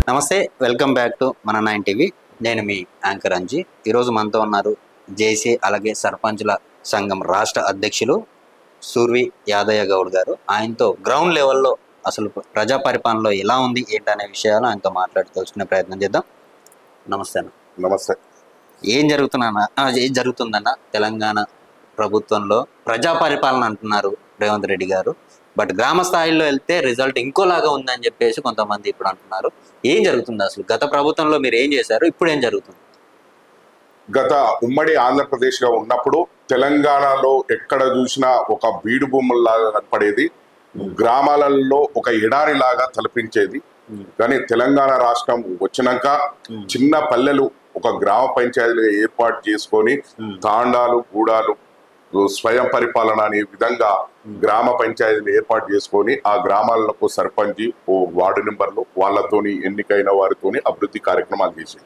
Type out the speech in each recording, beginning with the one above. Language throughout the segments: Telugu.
నమస్తే, వెల్కమ్ బ్యాక్ టు మన 9 టీవీ. నేను మీ యాంకర్ అంజీ. ఈరోజు మనతో ఉన్నారు జేసీ అలాగే సర్పంచుల సంఘం రాష్ట్ర అధ్యక్షులు సూర్వి యాదయ్య గౌడ్ గారు. ఆయనతో గ్రౌండ్ లెవెల్లో అసలు ప్రజా పరిపాలనలో ఎలా ఉంది ఏంటనే విషయాలు ఆయనతో మాట్లాడి తెలుసుకునే ప్రయత్నం చేద్దాం. నమస్తే అన్న. నమస్తే. ఏం జరుగుతుందన్న తెలంగాణ ప్రభుత్వంలో ప్రజా పరిపాలన అంటున్నారు రేవంత్ రెడ్డి గారు, బట్ గ్రామ స్థాయిలో వెళ్తే రిజల్ట్ ఇంకోలాగా ఉందని చెప్పేసి కొంతమంది ఇప్పుడు అంటున్నారు. ఏం జరుగుతుంది అసలు? గత ప్రభుత్వంలో మీరు ఏం చేశారు, ఇప్పుడు ఏం జరుగుతుంది? గత ఉమ్మడి ఆంధ్రప్రదేశ్గా ఉన్నప్పుడు తెలంగాణలో ఎక్కడ చూసినా ఒక బీడు భూముల్లాగా కనపడేది, గ్రామాలలో ఒక ఎడారిలాగా తలపించేది. కానీ తెలంగాణ రాష్ట్రం వచ్చినాక చిన్న పల్లెలు ఒక గ్రామ పంచాయతీలుగా ఏర్పాటు చేసుకొని తాండాలు గూడాలు స్వయం పరిపాలన అనే విధంగా గ్రామ పంచాయతీలు ఏర్పాటు చేసుకొని ఆ గ్రామాలకు సర్పంచి ఓ వార్డు మెంబర్లు వాళ్ళతోని ఎన్నికైన వారితోని అభివృద్ధి కార్యక్రమాలు చేసింది.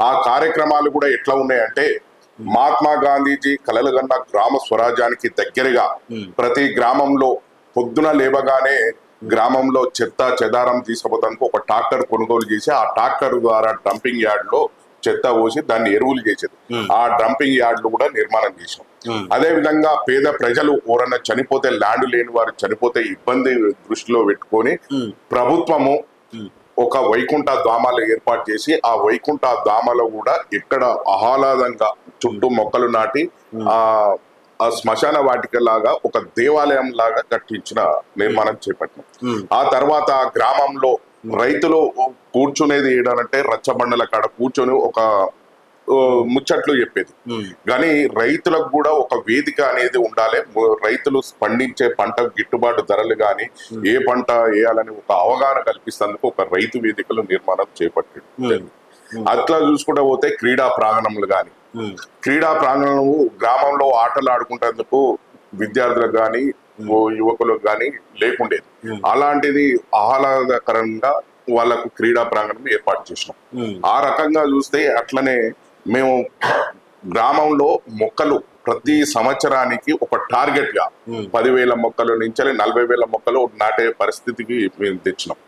ఆ కార్యక్రమాలు కూడా ఎట్లా ఉన్నాయంటే మహాత్మా గాంధీజీ కలలుగన్న గ్రామ స్వరాజ్యానికి దగ్గరగా ప్రతి గ్రామంలో పొద్దున లేవగానే గ్రామంలో చెత్త చెదారం తీసుకుపోతానికి ఒక ట్రాక్టర్ కొనుగోలు చేసి ఆ ట్రాక్టర్ ద్వారా డంపింగ్ యార్డ్ లో చెత్త పోసి దాన్ని ఎరువులు చేసేది. ఆ డంపింగ్ యార్డ్లు కూడా నిర్మాణం చేసాం. అదే విధంగా పేద ప్రజలు ఎవరన్నా చనిపోతే, ల్యాండ్ లేని వారు చనిపోతే ఇబ్బంది దృష్టిలో పెట్టుకొని ప్రభుత్వము ఒక వైకుంఠ ధామాలు ఏర్పాటు చేసి ఆ వైకుంఠ ధామాలో కూడా ఇక్కడ ఆహ్లాదంగా చుట్టూ మొక్కలు నాటి ఆ శ్మశాన వాటిక లాగా ఒక దేవాలయం లాగా కట్టించిన నిర్మాణం చేపట్టినాం. ఆ తర్వాత గ్రామంలో రైతులు కూర్చునేది ఏంటంటే రచ్చబండల కాడ కూర్చొని ఒక ముచ్చట్లు చెప్పేది. కానీ రైతులకు కూడా ఒక వేదిక అనేది ఉండాలి. రైతులు పండించే పంటకు గిట్టుబాటు ధరలు కానీ ఏ పంట వేయాలని ఒక అవగాహన కల్పిస్తేందుకు ఒక రైతు వేదికలు నిర్మాణం చేపట్టింది. అట్లా చూసుకుంటూ పోతే క్రీడా ప్రాంగణములు కానీ క్రీడా ప్రాంగణము గ్రామంలో ఆటలు ఆడుకుంటేందుకు విద్యార్థులకు కానీ యువకులకు కానీ లేకుండేది. అలాంటిది ఆహ్లాదకరంగా వాళ్ళకు క్రీడా ప్రాంగణం ఏర్పాటు చేసినాం. ఆ రకంగా చూస్తే అట్లనే మేము గ్రామంలో మొక్కలు ప్రతి సంవత్సరానికి ఒక టార్గెట్ గా 10,000 మొక్కలు నుంచి 40,000 మొక్కలు నాటే పరిస్థితికి మేము తెచ్చినాం.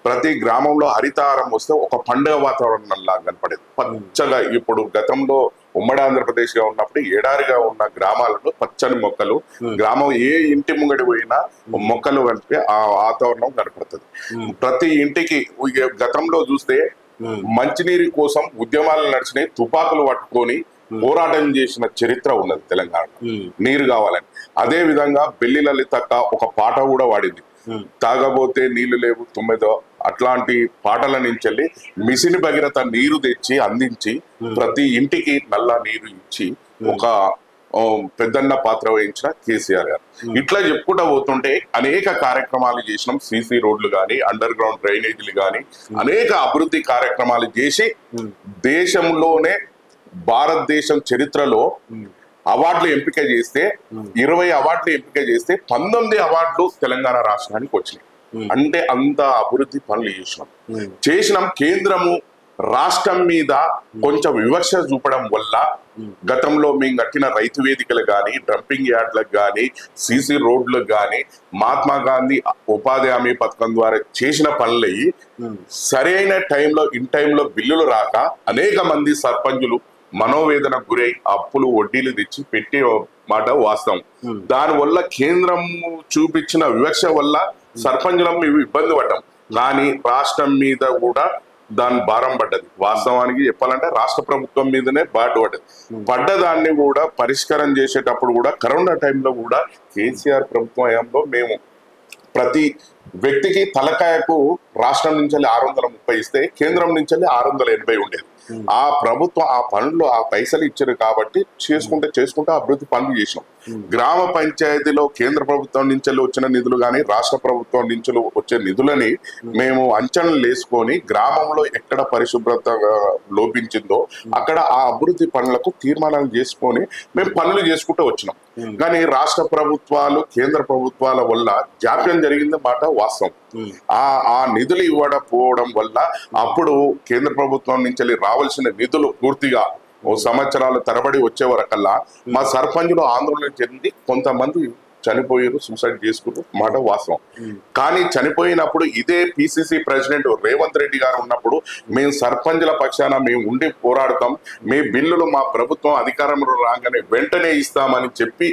ప్రతి గ్రామంలో హరితహారం వస్తే ఒక పండుగ వాతావరణంలా కనపడేది. పచ్చగా ఇప్పుడు గతంలో ఉమ్మడి ఆంధ్రప్రదేశ్ గా ఉన్నప్పుడు ఎడారిగా ఉన్న గ్రామాలలో పచ్చని మొక్కలు, గ్రామం ఏ ఇంటి ముంగడి పోయినా మొక్కలు కలిపి ఆ వాతావరణం కనపడుతుంది. ప్రతి ఇంటికి గతంలో చూస్తే మంచినీరు కోసం ఉద్యమాలు నడిచినాయి, తుపాకులు పట్టుకొని పోరాటం చేసిన చరిత్ర ఉన్నది తెలంగాణ నీరు కావాలని. అదే విధంగా బెల్లి లలితక్క ఒక పాట కూడా వాడింది, తాగబోతే నీళ్లు లేవు తుమ్మెదో. అట్లాంటి పాటల నుంచి మిసిని భగీరథ నీరు తెచ్చి అందించి ప్రతి ఇంటికి నల్ల నీరు ఇచ్చి ఒక పెద్దన్న పాత్ర వహించిన కేసీఆర్ గారు. ఇట్లా చెప్పుకుంటా పోతుంటే అనేక కార్యక్రమాలు చేసినాం. సీసీ రోడ్లు కానీ అండర్ గ్రౌండ్ డ్రైనేజీలు కానీ అనేక అభివృద్ధి కార్యక్రమాలు చేసి దేశంలోనే భారతదేశం చరిత్రలో అవార్డులు ఎంపిక చేస్తే 20 అవార్డులు ఎంపిక చేస్తే 19 అవార్డులు తెలంగాణ రాష్ట్రానికి వచ్చినాయి. అంటే అంత అభివృద్ధి పనులు చేసినాం. కేంద్రము రాష్ట్రం మీద కొంచెం వివక్ష చూపడం వల్ల గతంలో మేము కట్టిన రైతు వేదికలు కానీ డంపింగ్ యార్డ్లకు కానీ సీసీ రోడ్లకు కానీ మహాత్మా గాంధీ ఉపాధి హామీ పథకం ద్వారా చేసిన పనులయ్యి సరైన టైంలో ఇన్ టైంలో బిల్లులు రాక అనేక మంది సర్పంచులు మనోవేదన గురై అప్పులు వడ్డీలు తెచ్చి పెట్టే మాట వాస్తవం. దానివల్ల కేంద్రం చూపించిన వివక్ష వల్ల సర్పంచులం మేము ఇబ్బంది పడ్డాం. కానీ రాష్ట్రం మీద కూడా దాని భారం పడ్డది. వాస్తవానికి చెప్పాలంటే రాష్ట్ర ప్రభుత్వం మీదనే పడ్డదాన్ని కూడా పరిష్కారం చేసేటప్పుడు కూడా కరోనా టైంలో కూడా కేసీఆర్ ప్రభుత్వం హయాంలో మేము ప్రతి వ్యక్తికి తలకాయకు రాష్ట్రం నుంచి 630 ఇస్తే కేంద్రం నుంచి 680 ఉండేది. ఆ ప్రభుత్వం ఆ పనులు ఆ పైసలు ఇచ్చారు కాబట్టి చేసుకుంటే అభివృద్ధి పనులు చేసినాం. గ్రామ పంచాయతీలో కేంద్ర ప్రభుత్వం నుంచి వచ్చిన నిధులు కానీ రాష్ట్ర ప్రభుత్వం నుంచి వచ్చే నిధులని మేము అంచనాలు వేసుకొని గ్రామంలో ఎక్కడ పరిశుభ్రత లోపించిందో అక్కడ ఆ అభివృద్ధి పనులకు తీర్మానాలు చేసుకొని మేము పనులు చేసుకుంటూ వచ్చినాం. కానీ రాష్ట్ర ప్రభుత్వాలు కేంద్ర ప్రభుత్వాల వల్ల జాప్యం జరిగింది మాట వాస్తవం. ఆ నిధులు ఇవ్వకపోవడం వల్ల అప్పుడు కేంద్ర ప్రభుత్వం నుంచి రావాల్సిన నిధులు పూర్తిగా సంవత్సరాల తరబడి వచ్చే వరకల్లా మా సర్పంచులు ఆందోళన చెంది కొంతమంది చనిపోయారు, సూసైడ్ చేసుకున్నారు, మాట వాస్తవం. కానీ చనిపోయినప్పుడు ఇదే పిసిసి ప్రెసిడెంట్ రేవంత్ రెడ్డి గారు ఉన్నప్పుడు మేము సర్పంచుల పక్షాన మేము ఉండి పోరాడతాం, మీ బిల్లులు మా ప్రభుత్వం అధికారంలో రాగానే వెంటనే ఇస్తామని చెప్పి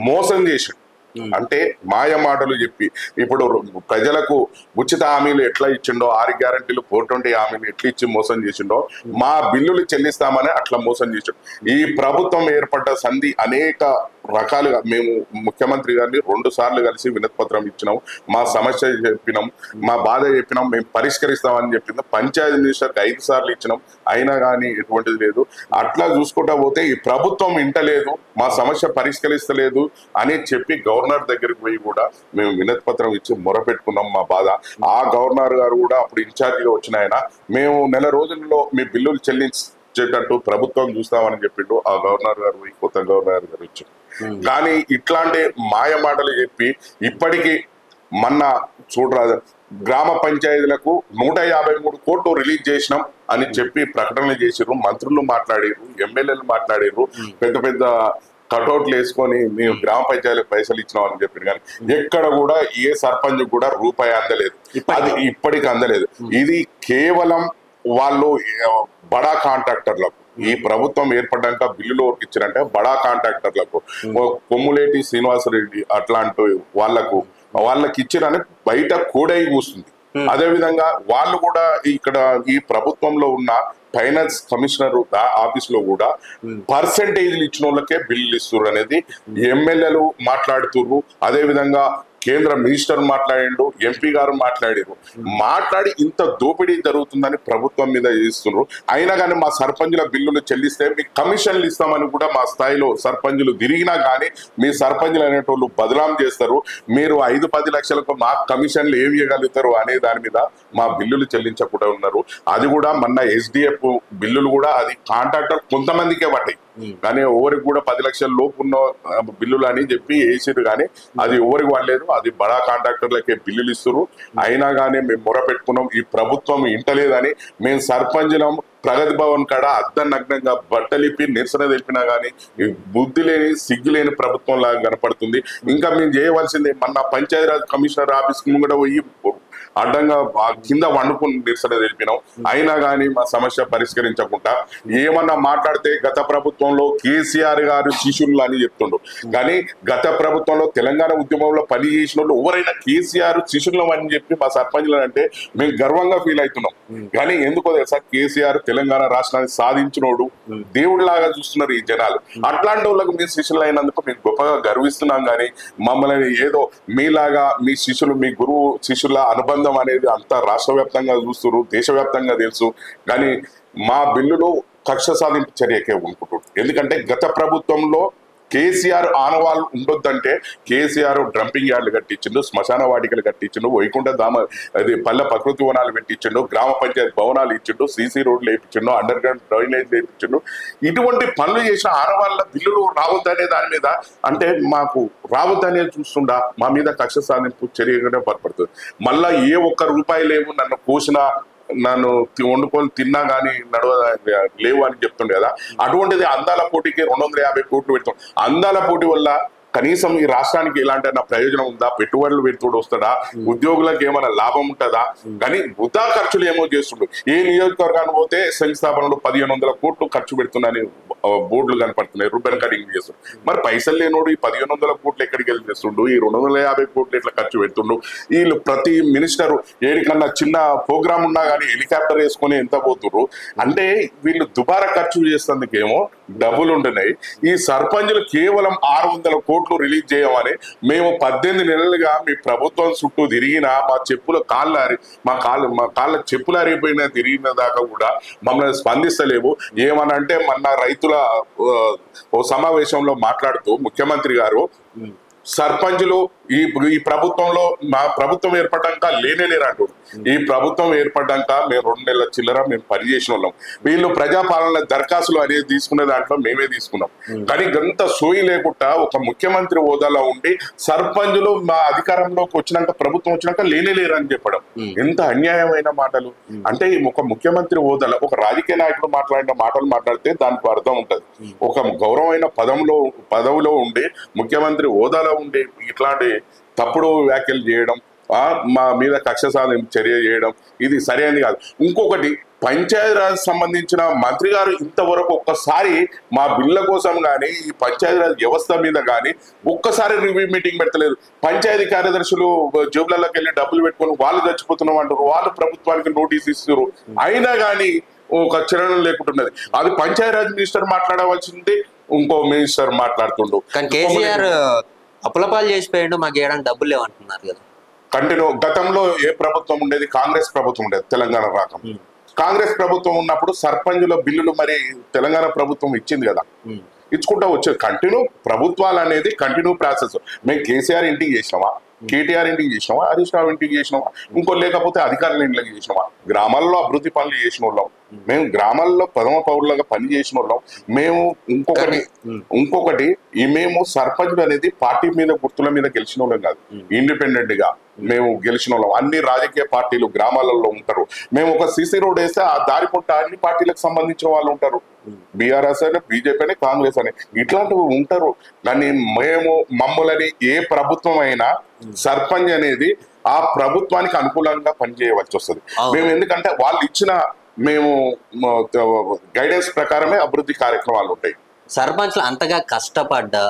మోసం చేశాడు. అంటే మాయ మాటలు చెప్పి ఇప్పుడు ప్రజలకు ఉచిత హామీలు ఎట్లా ఇచ్చిండో, 6 గ్యారంటీలు 420 హామీలు ఎట్లా ఇచ్చి మోసం చేసిండో, మా బిల్లులు చెల్లిస్తామని అట్లా మోసం చేసాడు. ఈ ప్రభుత్వం ఏర్పడ్డ సంధి అనేక రకాలుగా మేము ముఖ్యమంత్రి గారిని 2 సార్లు కలిసి వినతి పత్రం ఇచ్చినాం, మా సమస్య చెప్పినాం, మా బాధ చెప్పినాం, మేము పరిష్కరిస్తామని చెప్పింది. పంచాయతీ మినిస్టర్కి 5 సార్లు ఇచ్చినాం, అయినా కానీ ఎటువంటిది లేదు. అట్లా చూసుకుంటా పోతే ఈ ప్రభుత్వం ఇంటలేదు, మా సమస్య పరిష్కరిస్తలేదు అని చెప్పి గవర్నర్ దగ్గరికి పోయి కూడా మేము వినతి పత్రం ఇచ్చి మొరపెట్టుకున్నాం మా బాధ. ఆ గవర్నర్ గారు కూడా అప్పుడు ఇన్ఛార్జిగా వచ్చిన ఆయన మేము నెల రోజుల్లో మీ బిల్లులు చెల్లించేటట్టు ప్రభుత్వం చూస్తామని చెప్పిండు. ఆ గవర్నర్ గారు పోయి కొత్త గవర్నర్ గారు ఇచ్చారు. కానీ ఇట్లాంటి మాయ మాటలు చెప్పి ఇప్పటికీ మొన్న చూడరాదు గ్రామ పంచాయతీలకు 153 కోట్లు రిలీజ్ చేసినాం అని చెప్పి ప్రకటనలు చేసిర్రు, మంత్రులు మాట్లాడారు, ఎమ్మెల్యేలు మాట్లాడారు, పెద్ద పెద్ద కటౌట్లు వేసుకొని మేము గ్రామ పంచాయతీలకు పైసలు ఇచ్చినాం అని చెప్పారు. కానీ ఎక్కడ కూడా ఏ సర్పంచ్ కూడా రూపాయి అందలేదు, అది ఇప్పటికి అందలేదు. ఇది కేవలం వాళ్ళు బడా కాంట్రాక్టర్లకు ఈ ప్రభుత్వం ఏర్పడ్డాక బిల్లులు ఎవరికి ఇచ్చారంటే బడా కాంట్రాక్టర్లకు, కొమ్ములేటి శ్రీనివాసరెడ్డి అట్లాంటి వాళ్ళకి ఇచ్చారని బయట కూడై కూస్తుంది. అదే విధంగా వాళ్ళు కూడా ఇక్కడ ఈ ప్రభుత్వంలో ఉన్న ఫైనాన్స్ కమిషనర్ ఆఫీస్ లో కూడా పర్సెంటేజ్లు ఇచ్చిన వాళ్ళకే బిల్లులు ఇస్తున్నారు అనేది ఎమ్మెల్యేలు మాట్లాడుతున్నారు. అదే విధంగా కేంద్ర మినిస్టర్ మాట్లాడిండు, ఎంపీ గారు మాట్లాడి ఇంత దోపిడీ జరుగుతుందని ప్రభుత్వం మీద చేస్తున్నారు. అయినా కానీ మా సర్పంచుల బిల్లులు చెల్లిస్తే మీకు కమిషన్లు ఇస్తామని కూడా మా స్థాయిలో సర్పంచులు తిరిగినా కానీ మీ సర్పంచులు అనేటోళ్ళు బదనాం చేస్తారు. మీరు 5-10 లక్షలకు మా కమిషన్లు ఏమి ఇవ్వగలుగుతారు అనే దాని మీద మా బిల్లులు చెల్లించకుండా ఉన్నారు. అది కూడా మొన్న SDF బిల్లులు కూడా అది కాంట్రాక్టర్ కొంతమందికే పడ్డాయి, కానీ ఎవరికి కూడా 10 లక్షల లోపు ఉన్న బిల్లులు అని చెప్పి వేసిరు. కానీ అది ఎవరికి పడలేదు, అది బడా కాంట్రాక్టర్లకే బిల్లులు ఇస్తున్నారు. అయినా కానీ మేము మొరపెట్టుకున్నాం, ఈ ప్రభుత్వం ఇంటలేదని. మేము సర్పంచులం ప్రగతి భవన్ కాడ అర్ధనగ్నంగా బట్టలిప్పి నిరసన తెలిపినా కానీ బుద్ధి లేని సిగ్గు లేని ప్రభుత్వం లాగా కనపడుతుంది. ఇంకా మేము చేయవలసింది మొన్న పంచాయతీరాజ్ కమిషనర్ ఆఫీస్ ముంగట పోయి అడ్డంగా కింద వండుకుని నిరసన తెలిపినాం. అయినా కానీ మా సమస్య పరిష్కరించకుండా ఏమన్నా మాట్లాడితే గత ప్రభుత్వంలో కేసీఆర్ గారు శిష్యులు అని చెప్తుండ్రు. కానీ గత ప్రభుత్వంలో తెలంగాణ ఉద్యమంలో పని చేసిన వాళ్ళు ఎవరైనా కేసీఆర్ శిష్యులు అని చెప్పి మా సర్పంచులు అంటే మేము గర్వంగా ఫీల్ అవుతున్నాం. కానీ ఎందుకో తెలుసా, కేసీఆర్ తెలంగాణ రాష్ట్రాన్ని సాధించినోడు దేవుడిలాగా చూస్తున్నారు ఈ జనాలు. అట్లాంటి వాళ్ళకు మీ శిష్యులు అయినందుకు మేము గొప్పగా గర్విస్తున్నాం. కానీ మమ్మల్ని ఏదో మీలాగా మీ శిష్యులు, మీ గురువు శిష్యుల అనుబంధం అనేది అంతా రాష్ట్ర వ్యాప్తంగా చూస్తున్నారు, దేశవ్యాప్తంగా తెలుసు. కానీ మా బిల్లులు కక్ష సాధింపు చర్యకే ఉంటున్నారు. ఎందుకంటే గత ప్రభుత్వంలో కేసీఆర్ ఆనవాళ్ళు ఉండొద్దంటే కేసీఆర్ డ్రంపింగ్ యార్డ్లు కట్టించిండు, శ్మశాన వాటికలు కట్టించిండు, వైకుంఠ అది పల్లె ప్రకృతి వనాలు పెట్టించిండు, గ్రామ పంచాయతీ భవనాలు ఇచ్చిండు, CC రోడ్లు వేయించిండు, అండర్ గ్రౌండ్ డ్రైనేజ్ వేయించిండు. ఇటువంటి పనులు చేసిన ఆనవాళ్ళ బిల్లులు రావద్దనే దాని మీద అంటే మాకు రావద్దనే చూస్తుండా మా మీద కక్ష సాధింపు చర్యగానే పడుతుంది. మళ్ళా ఏ ఒక్క రూపాయి లేవు, నన్ను వండుకొని తిన్నా కానీ లేవు అని చెప్తుండే కదా. అటువంటిది అందాల పోటీకి 250 కోట్లు పెడతాం. అందాల పోటీ వల్ల కనీసం ఈ రాష్ట్రానికి ఎలాంటి ప్రయోజనం ఉందా? పెట్టుబడులు పెట్టుబడి వస్తుందా? ఉద్యోగులకు ఏమైనా లాభం ఉంటుందా? కానీ వృధా ఖర్చులు ఏమో చేస్తుండ్రు. ఏ నియోజకవర్గానికి పోతే శంకుస్థాపనలు 1500 కోట్లు ఖర్చు పెడుతున్నాయని బోర్డులు కనపడుతున్నాయి, రూపాయలు కటింగ్ చేస్తుండ్రు. మరి పైసలు లేనోడు ఈ 1500 కోట్లు ఎక్కడికి వెళ్ళి చేస్తుండు, ఈ 250 కోట్లు ఎట్లా ఖర్చు పెడుతుండు? వీళ్ళు ప్రతి మినిస్టర్ ఏడికన్నా చిన్న ప్రోగ్రామ్ ఉన్నా కానీ హెలికాప్టర్ వేసుకొని ఎంత పోతుండ్రు అంటే వీళ్ళు దుబారా ఖర్చు చేసేందుకేమో డబ్బులు ఉంటున్నాయి. ఈ సర్పంచులు కేవలం 600 కోట్లు రిలీజ్ చేయమని మేము 18 నెలలుగా మీ ప్రభుత్వం చుట్టూ తిరిగినా మా కాళ్ళ చెప్పులు అరిగిపోయినా తిరిగిన దాకా కూడా మమ్మల్ని స్పందిస్తలేవు. ఏమనంటే మొన్న రైతుల ఓ సమావేశంలో మాట్లాడుతూ ముఖ్యమంత్రి గారు సర్పంచులు ఈ ప్రభుత్వంలో మా ప్రభుత్వం ఏర్పడ్డాక లేనేలేరంటు. ఈ ప్రభుత్వం ఏర్పడ్డాక మేము 2 నెలల చిల్లర మేము పనిచేసిన వాళ్ళం. వీళ్ళు ప్రజాపాలన దరఖాస్తులు అనేది తీసుకునే దాంట్లో మేమే తీసుకున్నాం. కానీ గంత సోయి లేకుండా ఒక ముఖ్యమంత్రి హోదాలో ఉండి సర్పంచులు మా అధికారంలోకి వచ్చినాక ప్రభుత్వం వచ్చినాక లేనేలేరని చెప్పడం ఎంత అన్యాయమైన మాటలు. అంటే ఒక ముఖ్యమంత్రి హోదాలో ఒక రాజకీయ నాయకుడు మాట్లాడిన మాటలు మాట్లాడితే దానికి అర్థం ఉంటుంది. ఒక గౌరవమైన పదవిలో ఉండి ముఖ్యమంత్రి హోదాలో వెనకాల ఉండి ఇట్లాంటి తప్పుడు వ్యాఖ్యలు చేయడం, మా మీద కక్ష సాధన చర్య చేయడం ఇది సరైనది కాదు. ఇంకొకటి, పంచాయతీరాజ్ సంబంధించిన మంత్రి గారు ఇంతవరకు ఒక్కసారి మా బిల్ల కోసం కానీ ఈ పంచాయతీరాజ్ వ్యవస్థ మీద కానీ ఒక్కసారి రివ్యూ మీటింగ్ పెట్టలేదు. పంచాయతీ కార్యదర్శులు జేబులలోకి వెళ్ళి డబ్బులు పెట్టుకొని వాళ్ళు చచ్చిపోతున్నాం అంటారు, వాళ్ళు ప్రభుత్వానికి నోటీస్ ఇస్తారు, అయినా కానీ ఒక చలనం లేకుంటున్నది. అది పంచాయతీరాజ్ మినిస్టర్ మాట్లాడవలసింది, ఇంకో మినిస్టర్ మాట్లాడుతుండు. కానీ కేసీఆర్ అప్పులపాలు చేసిపోయాడు, మాకు ఏడానికి డబ్బులు లేవంటున్నారు కదా. కంటిన్యూ గతంలో ఏ ప్రభుత్వం ఉండేది? కాంగ్రెస్ ప్రభుత్వం ఉండేది. తెలంగాణ రాకం కాంగ్రెస్ ప్రభుత్వం ఉన్నప్పుడు సర్పంచుల బిల్లులు మరి తెలంగాణ ప్రభుత్వం ఇచ్చింది కదా, ఇచ్చుకుంటా వచ్చేది. కంటిన్యూ ప్రభుత్వాలు అనేది కంటిన్యూ ప్రాసెస్. మేము కేసీఆర్ ఇంటికి చేసినామా, కేటీఆర్ ఇంటికి చేసినామా, హరీష్ రావు ఇంటికి చేసినామా, ఇంకో లేకపోతే అధికారుల ఇంట్లోకి చేసినామా? గ్రామాల్లో అభివృద్ధి పనులు చేసిన వాళ్ళం మేము, గ్రామాల్లో ప్రథమ పౌరులుగా పని చేసిన వాళ్ళం మేము. ఇంకొకటి మేము సర్పంచులు అనేది పార్టీ మీద గుర్తుల మీద గెలిచిన వాళ్ళం కాదు, ఇండిపెండెంట్ గా మేము గెలిచిన వాళ్ళం. అన్ని రాజకీయ పార్టీలు గ్రామాలలో ఉంటారు. మేము ఒక సిసి రోడ్ వేస్తే ఆ దారి పుట్ట అన్ని పార్టీలకు సంబంధించిన వాళ్ళు ఉంటారు, బీఆర్ఎస్ అని, బీజేపీ అని, కాంగ్రెస్ అని, ఇట్లాంటివి ఉంటారు. కానీ మేము మమ్మల్ని ఏ ప్రభుత్వం అయినా సర్పంచ్ అనేది ఆ ప్రభుత్వానికి అనుకూలంగా పనిచేయవలసి వస్తుంది. మేము ఎందుకంటే వాళ్ళు ఇచ్చిన మేము గైడెన్స్ ప్రకారమే అభివృద్ధి కార్యక్రమాలు ఉంటాయి. సర్పంచ్లు అంతగా కష్టపడ్డా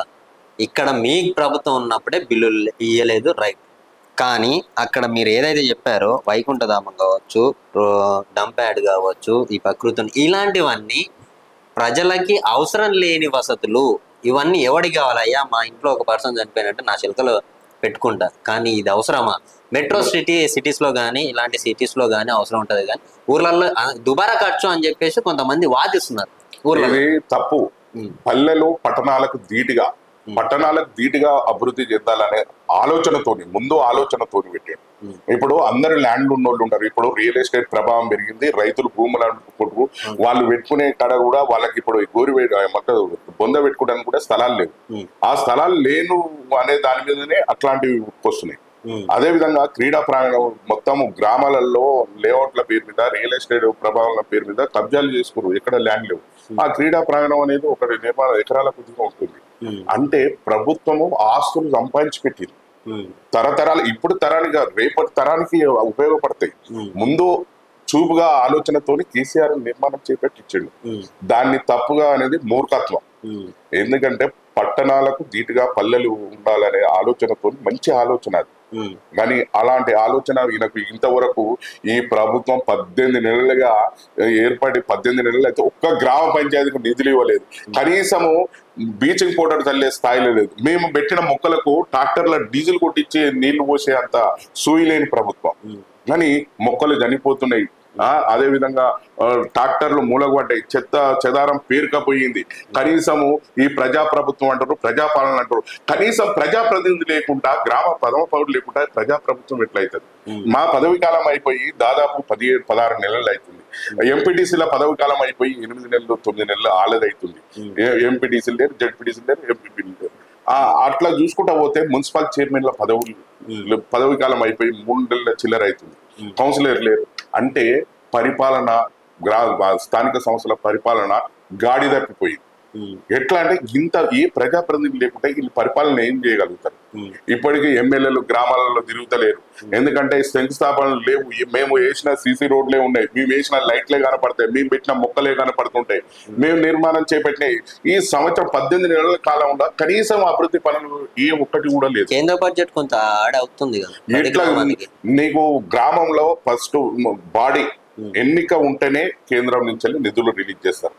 ఇక్కడ మీ ప్రభుత్వం ఉన్నప్పుడే బిల్లులు ఇయ్యలేదు, రైట్. కానీ అక్కడ మీరు ఏదైతే చెప్పారో వైకుంఠధామం కావచ్చు, డంప్ యార్డ్ కావచ్చు, ఈ ప్రకృతిని, ఇలాంటివన్నీ ప్రజలకి అవసరం లేని వసతులు. ఇవన్నీ ఎవరికి కావాలయ్యా? మా ఇంట్లో ఒక పర్సన్ చనిపోయినట్టు నా చిలకలో పెట్టుకుంటా, కానీ ఇది అవసరమా? మెట్రో సిటీస్లో కానీ ఇలాంటి సిటీస్లో కానీ అవసరం ఉంటుంది, కానీ ఊర్లలో దుబారా ఖర్చు అని చెప్పేసి కొంతమంది వాదిస్తున్నారు. ఊర్లో తప్పు. పల్లెలు పట్టణాలకు ధీటుగా అభివృద్ధి చెందాలనే ముందు ఆలోచనతోని పెట్టాడు. ఇప్పుడు అందరు ల్యాండ్లు ఉన్నోళ్ళు ఉంటారు. ఇప్పుడు రియల్ ఎస్టేట్ ప్రభావం పెరిగింది, రైతులు భూములు అనుకుంటారు, వాళ్ళు పెట్టుకునే కాడ కూడా వాళ్ళకి ఇప్పుడు బొంద పెట్టుకోవడానికి కూడా స్థలాలు లేవు. ఆ స్థలాలు లేను అనే దాని మీదనే అట్లాంటివి వస్తున్నాయి. అదే విధంగా క్రీడా ప్రాంగణం మొత్తం గ్రామాలలో లేఅవుట్ల పేరు మీద, రియల్ ఎస్టేట్ ప్రభావాల పేరు మీద కబ్జాలు చేసుకున్నారు, ఎక్కడ ల్యాండ్ లేవు. ఆ క్రీడా ప్రాంగణం అనేది ఒక నిర్మాణ ఎకరాల కొద్దిగా ఉంటుంది. అంటే ప్రభుత్వము ఆస్తులు సంపాదించి పెట్టింది తరతరాలు, ఇప్పుడు తరానికి రేపటి తరానికి ఉపయోగపడతాయి. ముందు చూపుగా ఆలోచనతోని కేసీఆర్ నిర్మాణం చేపట్టించాడు. దాన్ని తప్పుగా అనేది మూర్ఖత్వం. ఎందుకంటే పట్టణాలకు ధీటుగా పల్లెలు ఉండాలనే ఆలోచనతో మంచి ఆలోచన అది. కానీ అలాంటి ఆలోచన ఈయనకు ఇంతవరకు ఈ ప్రభుత్వం 18 నెలలుగా ఏర్పడి 18 నెలలు అయితే ఒక్క గ్రామ పంచాయతీకి నిధులు ఇవ్వలేదు. కనీసము బ్లీచింగ్ పౌడర్ చల్లే స్థాయిలో లేదు. మేము పెట్టిన మొక్కలకు ట్రాక్టర్ల డీజిల్ కొట్టించి నీళ్లు పోసే అంత సూయి లేని ప్రభుత్వం. కానీ మొక్కలు చనిపోతున్నాయి. అదే విధంగా ట్రాక్టర్లు మూలగొడ్డాయి, చెదారం పేరుకపోయింది. కనీసము ఈ ప్రజాప్రభుత్వం అంటారు, ప్రజాపాలన అంటారు, కనీసం ప్రజాప్రతినిధి లేకుండా, గ్రామ ప్రథమ పౌరులు లేకుండా ప్రజాప్రభుత్వం ఎట్లయితుంది? మా పదవి కాలం అయిపోయి దాదాపు 17-16 నెలలు అవుతుంది. ఎంపీటీసీల పదవి కాలం అయిపోయి 8 నెలలు 9 నెలలు ఆలదవుతుంది. ఎంపీటీసీలు లేరు, జడ్పీటీసీలు లేరు, ఎంపీపీలు లేరు. అట్లా చూసుకుంటా పోతే మున్సిపల్ చైర్మన్ల పదవి కాలం అయిపోయి 3 నెలల చిల్లర అవుతుంది. కౌన్సిలర్ లేరు. అంటే పరిపాలన, స్థానిక సంస్థల పరిపాలన గాడి తప్పిపోయింది. ఎట్లా అంటే ఏ ప్రజాప్రతినిధి లేకుంటే వీళ్ళు పరిపాలన ఏం చేయగలుగుతారు? ఇప్పటికీ ఎమ్మెల్యేలు గ్రామాలలో తిరుగుతలేరు. ఎందుకంటే శంకుస్థాపనలు లేవు. మేము వేసిన సీసీ రోడ్లే ఉన్నాయి, మేము వేసిన లైట్లే కనపడతాయి, మేము పెట్టిన మొక్కలే కనపడుతుంటాయి, మేము నిర్మాణం చేపట్టినాయి. ఈ సంవత్సరం 18 నెలల కాలంలో కనీసం అభివృద్ధి పనులు ఏ ఒక్కటి కూడా లేదు. కేంద్ర బడ్జెట్ కొంత యాడ్ అవుతుంది. ఇట్లా నీకు గ్రామంలో ఫస్ట్ బాడీ ఎన్నిక ఉంటేనే కేంద్రం నుంచి నిధులు రిలీజ్ చేస్తారు.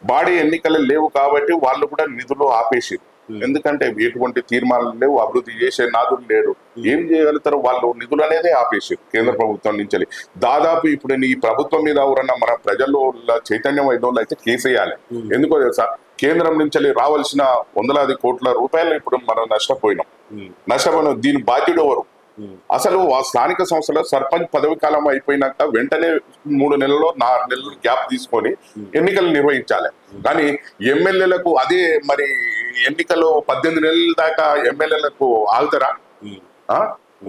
బాడీ ఎన్నికలు లేవు కాబట్టి వాళ్ళు కూడా నిధులు ఆపేసారు. ఎందుకంటే ఎటువంటి తీర్మానాలు లేవు, అభివృద్ధి చేసే నాదులు లేరు. ఏం చేయగలుగుతారు? వాళ్ళు నిధులు అనేది ఆపేసారు కేంద్ర ప్రభుత్వం నుంచి. దాదాపు ఇప్పుడు ఈ ప్రభుత్వం మీద ఎవరన్నా మన ప్రజల్లో చైతన్యం అయిన వాళ్ళు అయితే కేసేయాలి. ఎందుకో తెలుసా? కేంద్రం నుంచి రావాల్సిన 100 కోట్ల రూపాయలు ఇప్పుడు మనం నష్టపోయినాం. దీని బాధ్యుడు ఎవరు? అసలు స్థానిక సంస్థలో సర్పంచ్ పదవి కాలం అయిపోయినాక వెంటనే 3 నెలల్లో 4 నెలలు గ్యాప్ తీసుకొని ఎన్నికలు నిర్వహించాలి. కానీ ఎమ్మెల్యేలకు అదే మరి ఎన్నికలు 18 నెలల దాకా ఎమ్మెల్యేలకు ఆగుతారా?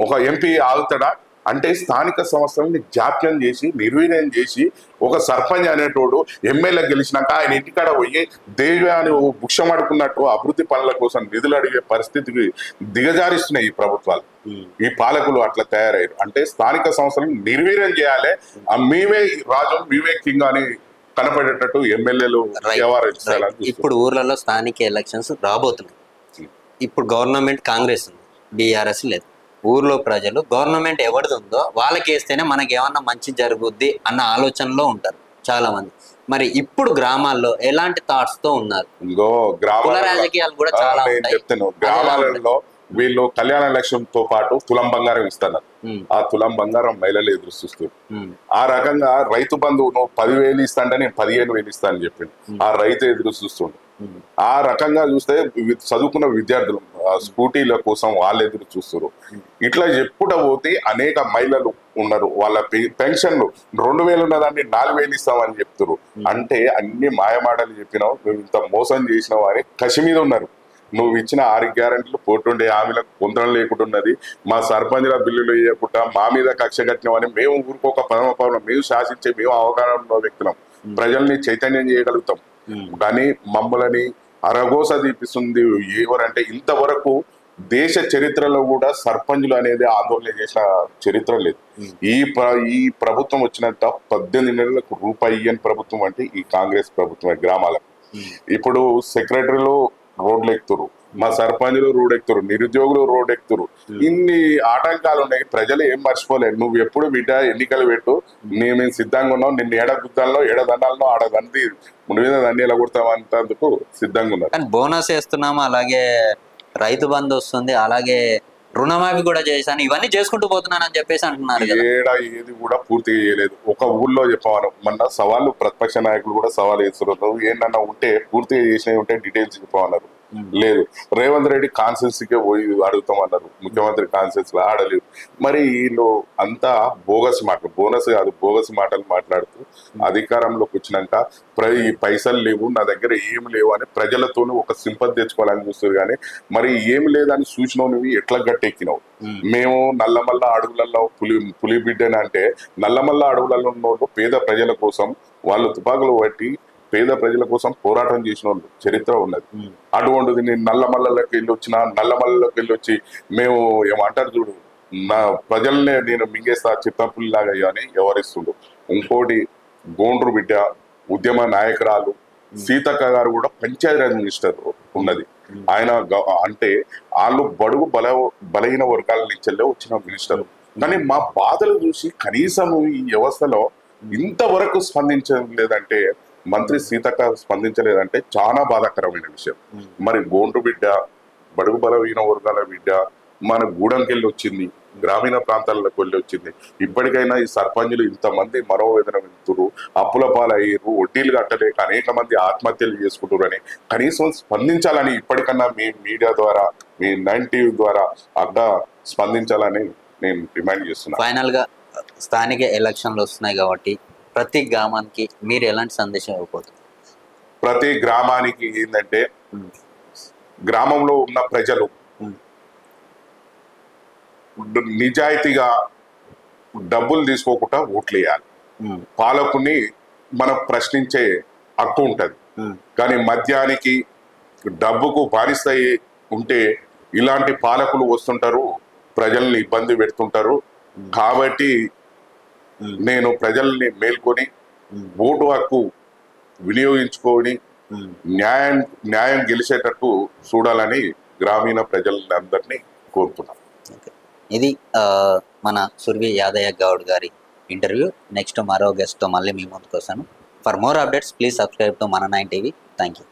ఒక ఎంపీ ఆగుతాడా? అంటే స్థానిక సంస్థలని జాప్యం చేసి నిర్వీర్యం చేసి ఒక సర్పంచ్ అనేటోడు ఎమ్మెల్యే గెలిచినాక ఆయన ఇంటికాడ పోయి దేవాన్ని భుక్షమాడుకున్నట్టు అభివృద్ధి పనుల కోసం నిధులు అడిగే పరిస్థితికి దిగజారిస్తున్నాయి ఈ ప్రభుత్వాలు. ఈ పాలకులు అట్లా తయారయ్యారు. అంటే స్థానిక సంస్థలను నిర్వీర్యం చేయాలి, మేమే రాజు మేమే కింగ్ అని కనపడేటట్టు ఎమ్మెల్యేలు వ్యవహరించాలని. ఇప్పుడు ఊర్లలో స్థానిక ఎలక్షన్స్ రాబోతున్నాయి. ఇప్పుడు గవర్నమెంట్ కాంగ్రెస్ ఉంది, బీఆర్ఎస్ లేదు. ఊర్లో ప్రజలు గవర్నమెంట్ ఎవరిది ఉందో వాళ్ళకి వేస్తేనే మనకి ఏమన్నా మంచి జరుగుద్ది అన్న ఆలోచనలో ఉంటారు చాలా మంది. మరి ఇప్పుడు గ్రామాల్లో ఎలాంటి థాట్స్ తో ఉన్నారు? గ్రామాల రాజకీయాలు కూడా చాలా చెప్తాను. గ్రామాలలో వీళ్ళు కళ్యాణ లక్ష్యంతో పాటు తులం బంగారం ఇస్తున్నారు. ఆ తులం బంగారం మహిళలు ఎదురు చూస్తారు. ఆ రకంగా రైతు బంధువు నువ్వు 10,000 ఇస్తా అంటే నేను 15,000 ఇస్తా అని చెప్పిండు. ఆ రైతు ఎదురు చూస్తుండు. ఆ రకంగా చూస్తే చదువుకున్న విద్యార్థులు స్కూటీల కోసం వాళ్ళు ఎదురు చూస్తారు. ఇట్లా చెప్పుట పోతే అనేక మహిళలు ఉన్నారు. వాళ్ళ పెన్షన్లు 2,000 ఉన్నదాన్ని 4,000 ఇస్తామని చెప్తారు. అంటే అన్ని మాయమాటలు చెప్పినావు, నువ్వు ఇంత మోసం చేసినావు అని కసి మీద ఉన్నారు. నువ్వు ఇచ్చిన 6 గ్యారెంటీలు పోటుండే హామీలకు పొందడం లేకుంటున్నది. మా సర్పంచ్ల బిల్లులు వేయకుండా మా మీద కక్ష కట్టినామని మేము ఊరుకోక పరమ మేము శాసించే మేము అవగాహన వ్యక్తులం, ప్రజల్ని చైతన్యం చేయగలుగుతాం. కానీ మమ్మల్ని అరగోస తీపిస్తుంది ఎవరంటే ఇంతవరకు దేశ చరిత్రలో కూడా సర్పంచులు అనేది ఆందోళన చేసిన చరిత్ర లేదు. ఈ ప్రభుత్వం వచ్చినంత 18 నెలలకు రూపాయి ఇయ్యని ప్రభుత్వం అంటే ఈ కాంగ్రెస్ ప్రభుత్వం. గ్రామాలకు ఇప్పుడు సెక్రటరీలు రోడ్లు ఎక్కుతారు, మా సర్పంచులు రోడ్ ఎక్కుతారు, నిరుద్యోగులు రోడ్ ఎక్కుతారు. ఇన్ని ఆటంకాలు ఉన్నాయి. ప్రజలు ఏం మర్చిపోలేదు. నువ్వు ఎప్పుడు బిడ్డ ఎన్నికలు పెట్టు, మేము సిద్ధంగా ఉన్నాం, నిన్ను ఏడ గుద్దాల్లో ఏడదండాలను ఆడదండి ముందు మీద దాన్ని ఎలా కొడతామంటందుకు సిద్ధంగా ఉన్నారు. కానీ బోనస్ వేస్తున్నాము, అలాగే రైతు బంధు వస్తుంది, అలాగే రుణమాఫీ కూడా చేశాను, ఇవన్నీ చేసుకుంటూ పోతున్నాను అని చెప్పేసి అంటున్నారు. ఏది కూడా పూర్తిగా చేయలేదు. ఒక ఊళ్ళో చెప్పాను మొన్న సవాళ్ళు, ప్రతిపక్ష నాయకులు కూడా సవాల్ చేస్తున్నారు. ఏంటన్నా ఉంటే పూర్తిగా చేసినవి ఉంటే డీటెయిల్స్ చెప్పమన్నారు. లేదు, రేవంత్ రెడ్డి కాన్స్టిట్యూన్సీకే పోయి అడుగుతామన్నారు. ముఖ్యమంత్రి కాన్స్టిట్యూన్సీ ఆడలేదు. మరి వీళ్ళు అంతా బోగస్ మాటలు, బోనస్ కాదు బోగస్ మాటలు మాట్లాడుతూ అధికారంలోకి వచ్చినాక ఈ పైసలు లేవు, నా దగ్గర ఏమి లేవు అని ప్రజలతోనూ ఒక సింపతి తెచ్చుకోవాలని చూస్తారు. కానీ మరి ఏమి లేదని సూచన నువ్వు ఎట్లా గట్టెక్కినావు? మేము నల్లమల్ల అడవులలో పులి బిడ్డని అంటే నల్లమల్ల అడవులలో ఉన్న పేద ప్రజల కోసం వాళ్ళు తుపాకులు పట్టి పేద ప్రజల కోసం పోరాటం చేసిన వాళ్ళు చరిత్ర ఉన్నది. అటువంటిది నేను నల్లమల్లలోకి వెళ్ళి వచ్చి మేము ఏమంటారు చూడు, నా ప్రజల్నే నేను మింగేస్తా చిత్తపుల్లిలాగా అని వ్యవహరిస్తుండు. ఇంకోటి గోండ్రు బిడ్డ ఉద్యమ నాయకురాలు సీతక్క గారు కూడా పంచాయతీరాజ్ మినిస్టర్ ఉన్నది. ఆయన అంటే వాళ్ళు బడుగు బలహీన వర్గాల నుంచి వచ్చిన మినిస్టర్. కానీ మా బాధలు చూసి కనీసం ఈ వ్యవస్థలో ఇంతవరకు స్పందించలేదంటే, మంత్రి సీతక్క స్పందించలేదంటే చాలా బాధాకరమైన విషయం. మరి గోండ్రు బిడ్డ బడుగు బలహీన వర్గాల బిడ్డ మన గూడెంకెళ్ళి వచ్చింది, గ్రామీణ ప్రాంతాలకు వెళ్ళి వచ్చింది. ఇప్పటికైనా ఈ సర్పంచులు ఇంతమంది మనోవేదన వింటున్నారు, అప్పుల పాలయ్యారు, వడ్డీలు కట్టలేక అనేక మంది ఆత్మహత్యలు చేసుకుంటారని కనీసం స్పందించాలని ఇప్పటికన్నా మీ మీడియా ద్వారా, మీ 9 TV ద్వారా అడ్డా స్పందించాలని నేను డిమాండ్ చేస్తున్నాను. ఫైనల్ గా స్థానిక ఎలక్షన్లు వస్తున్నాయి కాబట్టి ప్రతి గ్రామానికి మీరు ఎలాంటి సందేశం ఇవ్వబోతున్నారు? ప్రతి గ్రామానికి ఏంటంటే, గ్రామంలో ఉన్న ప్రజలు నిజాయితీగా డబ్బులు తీసుకోకుండా ఓట్లు వేయాలి. పాలకుని మనం ప్రశ్నించే హక్కు ఉంటుంది. కానీ మద్యానికి డబ్బుకు బానిసై ఉంటే ఇలాంటి పాలకులు వస్తుంటారు, ప్రజల్ని ఇబ్బంది పెడుతుంటారు. కాబట్టి నేను ప్రజల్ని మేల్కొని ఓటు హక్కు వినియోగించుకొని న్యాయం గెలిచేటట్టు చూడాలని గ్రామీణ ప్రజలందరినీ కోరుతున్నాను. ఇది మన సుర్వి యాదయ్య గౌడ్ గారి ఇంటర్వ్యూ. నెక్స్ట్ మరో గెస్ట్తో మళ్ళీ మీ ముందుకు వస్తాను. For more updates please subscribe to మన 9 TV. Thank you.